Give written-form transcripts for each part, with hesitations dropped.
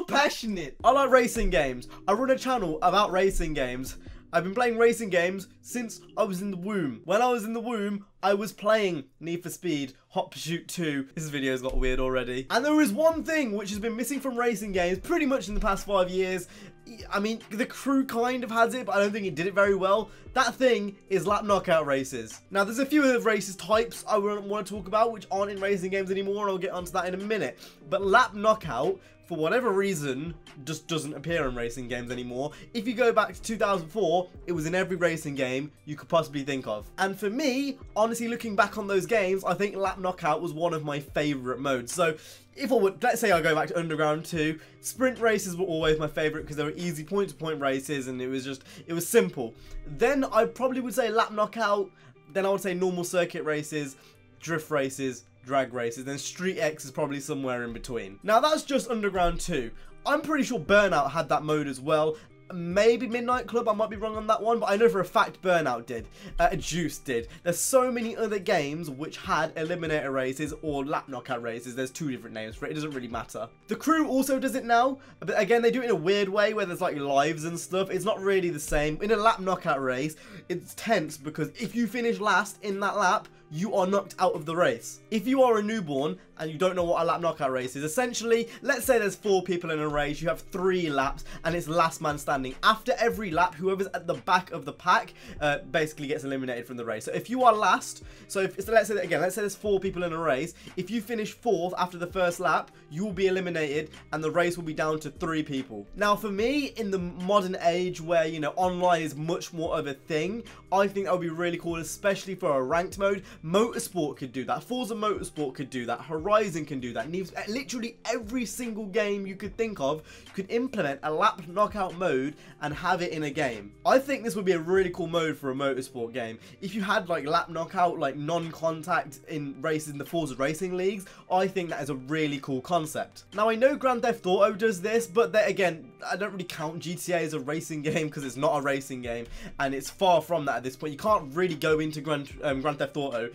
so passionate. I like racing games. I run a channel about racing games. I've been playing racing games since I was in the womb. When I was in the womb, I was playing Need for Speed Hot Pursuit 2. This video's got weird already. And there is one thing which has been missing from racing games pretty much in the past 5 years. I mean, the crew kind of has it, but I don't think it did it very well. That thing is lap knockout races. Now, there's a few other races types I want to talk about which aren't in racing games anymore, and I'll get onto that in a minute. But lap knockout, for whatever reason, just doesn't appear in racing games anymore. If you go back to 2004, it was in every racing game you could possibly think of. And for me, honestly, looking back on those games, I think lap knockout was one of my favourite modes. So if I would, let's say I go back to Underground 2, sprint races were always my favourite because they were easy point-to-point races and it was simple. Then I probably would say lap knockout, then I would say normal circuit races, drift races, drag races, then Street X is probably somewhere in between. Now that's just Underground 2. I'm pretty sure Burnout had that mode as well. Maybe Midnight Club, I might be wrong on that one, but I know for a fact Burnout did. Juice did. There's so many other games which had eliminator races or lap knockout races. There's two different names for it. It doesn't really matter. The crew also does it now, but again, they do it in a weird way where there's like lives and stuff. It's not really the same. In a lap knockout race, it's tense because if you finish last in that lap, you are knocked out of the race. If you are a newborn and you don't know what a lap knockout race is, essentially, let's say there's 4 people in a race, you have 3 laps, and it's last man standing. After every lap, whoever's at the back of the pack basically gets eliminated from the race. So if you are last, so let's say that again, let's say there's 4 people in a race, if you finish 4th after the first lap, you will be eliminated, and the race will be down to 3 people. Now, for me, in the modern age where, you know, online is much more of a thing, I think that would be really cool, especially for a ranked mode. Motorsport could do that. Forza Motorsport could do that. Horizon can do that. Literally every single game you could think of, you could implement a lap knockout mode and have it in a game. I think this would be a really cool mode for a motorsport game. If you had like lap knockout, like non-contact in races in the Forza racing leagues, I think that is a really cool concept. Now, I know Grand Theft Auto does this, but again, I don't really count GTA as a racing game because it's not a racing game, and it's far from that at this point. You can't really go into Grand Theft Auto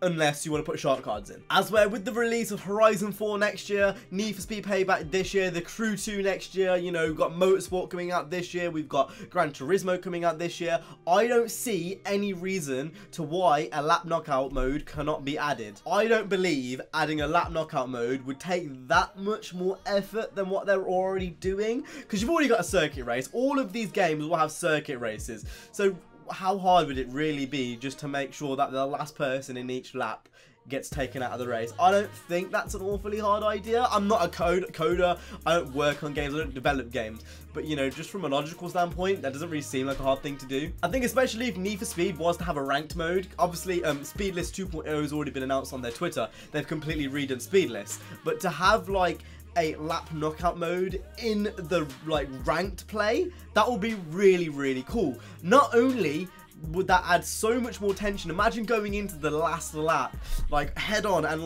unless you want to put shark cards in. As where with the release of Horizon 4 next year, Need for Speed Payback this year, The Crew 2 next year, you know, we've got Motorsport coming out this year, we've got Gran Turismo coming out this year, I don't see any reason to why a lap knockout mode cannot be added. I don't believe adding a lap knockout mode would take that much more effort than what they're already doing, because you've already got a circuit race. All of these games will have circuit races, so how hard would it really be just to make sure that the last person in each lap gets taken out of the race? I don't think that's an awfully hard idea. I'm not a coder, I don't work on games, I don't develop games, but you know, just from a logical standpoint, that doesn't really seem like a hard thing to do. I think especially if Need for Speed was to have a ranked mode, obviously Speedless 2.0 has already been announced on their Twitter. They've completely redone Speedless, but to have like a lap knockout mode in the like ranked play, that would be really, really cool. Not only would that add so much more tension, imagine going into the last lap like head on and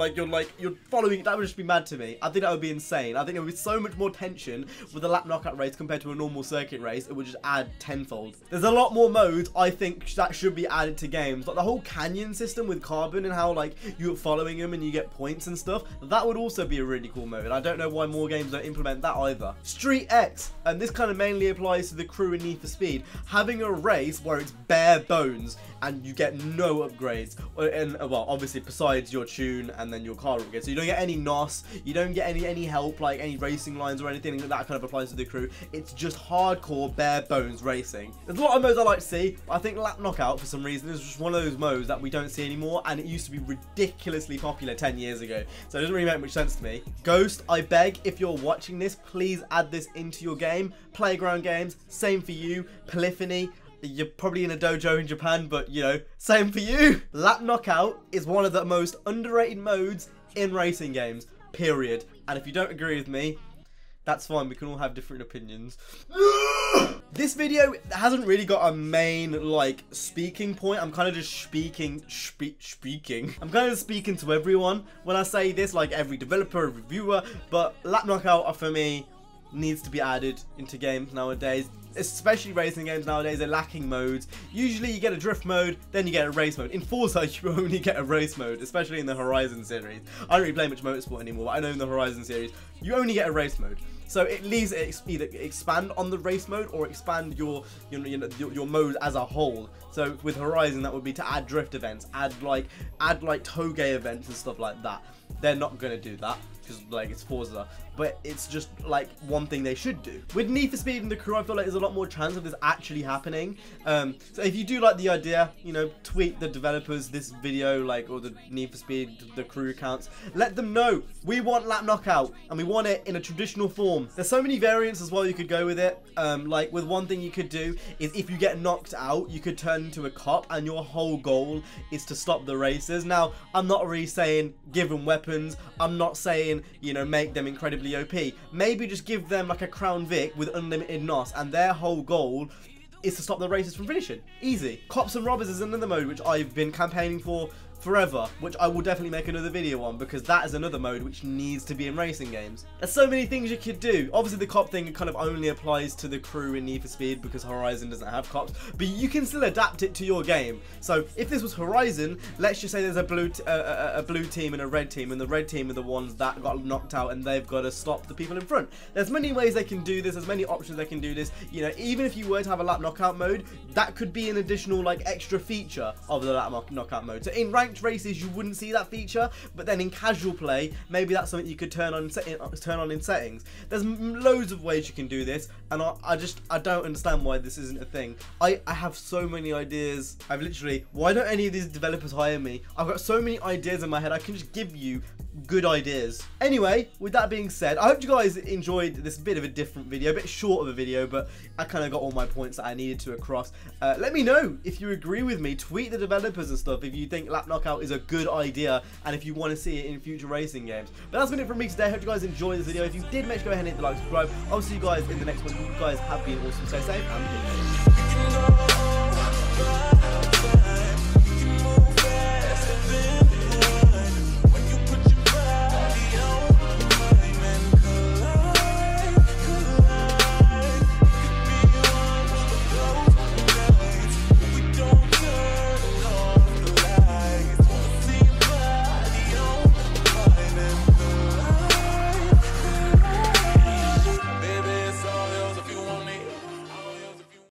you're following, that would just be mad to me. I think that would be insane. I think it would be so much more tension with a lap knockout race compared to a normal circuit race. It would just add tenfold. There's a lot more modes I think that should be added to games, like the whole canyon system with Carbon and how like you're following them and you get points and stuff. That would also be a really cool mode. I don't know why more games don't implement that either. Street X, and this kind of mainly applies to the crew in Need for Speed, having a race where it's bare bones and you get no upgrades, and well, obviously besides your tune and then your car upgrade, so you don't get any NOS, you don't get any help like any racing lines or anything that kind of applies to the crew. It's just hardcore bare bones racing. There's a lot of modes I like to see, but I think lap knockout for some reason is just one of those modes that we don't see anymore, and it used to be ridiculously popular 10 years ago, so it doesn't really make much sense to me. Ghost, I beg, if you're watching this, please add this into your game. Playground games, same for you. Polyphony, you're probably in a dojo in Japan, but you know, same for you. Lap knockout is one of the most underrated modes in racing games, period. And if you don't agree with me, that's fine, we can all have different opinions. This video hasn't really got a main like speaking point. I'm kind of just speaking. I'm kind of speaking to everyone when I say this, like every developer, reviewer, but lap knockout for me needs to be added into games nowadays. Especially racing games nowadays, they're lacking modes. Usually you get a drift mode, then you get a race mode. In Forza, you only get a race mode, especially in the Horizon series. I don't really play much motorsport anymore, but I know in the Horizon series, you only get a race mode. So it leaves it either expand on the race mode or expand your mode as a whole. So with Horizon, that would be to add drift events, add like toge events and stuff like that. They're not gonna do that because like it's Forza, but it's just like one thing they should do. With Need for Speed and the crew, I feel like there's a lot more chance of this actually happening. So if you do like the idea, you know, tweet the developers this video, like, or the Need for Speed, the crew accounts, let them know we want lap knockout and we want it in a traditional form. There's so many variants as well you could go with it. Like with one thing you could do is if you get knocked out, you could turn into a cop and your whole goal is to stop the races. Now, I'm not really saying give them weapons. I'm not saying, you know, make them incredibly OP. Maybe just give them like a Crown Vic with unlimited NOS and their whole goal is to stop the races from finishing. Easy. Cops and Robbers is another mode which I've been campaigning for forever, which I will definitely make another video on because that is another mode which needs to be in racing games. There's so many things you could do. Obviously the cop thing kind of only applies to the crew in Need for Speed because Horizon doesn't have cops, but you can still adapt it to your game. So if this was Horizon, let's just say there's a blue team and a red team, and the red team are the ones that got knocked out and they've got to stop the people in front. There's many ways they can do this, there's many options they can do this. You know, even if you were to have a lap knockout mode, that could be an additional like extra feature of the lap knockout mode. So in ranked races you wouldn't see that feature, but then in casual play maybe that's something you could turn on in settings. There's loads of ways you can do this, and I don't understand why this isn't a thing. I have so many ideas. I've literally, why don't any of these developers hire me? I've got so many ideas in my head. I can just give you good ideas. Anyway, with that being said, I hope you guys enjoyed this bit of a different video, a bit short of a video, but I kind of got all my points that I needed to across. Let me know if you agree with me. Tweet the developers and stuff if you think lap knockout is a good idea and if you want to see it in future racing games. But that's been it from me today. I hope you guys enjoyed this video. If you did, make sure to go ahead and hit the like, subscribe. I'll see you guys in the next one. You guys have been awesome. Stay safe and peace.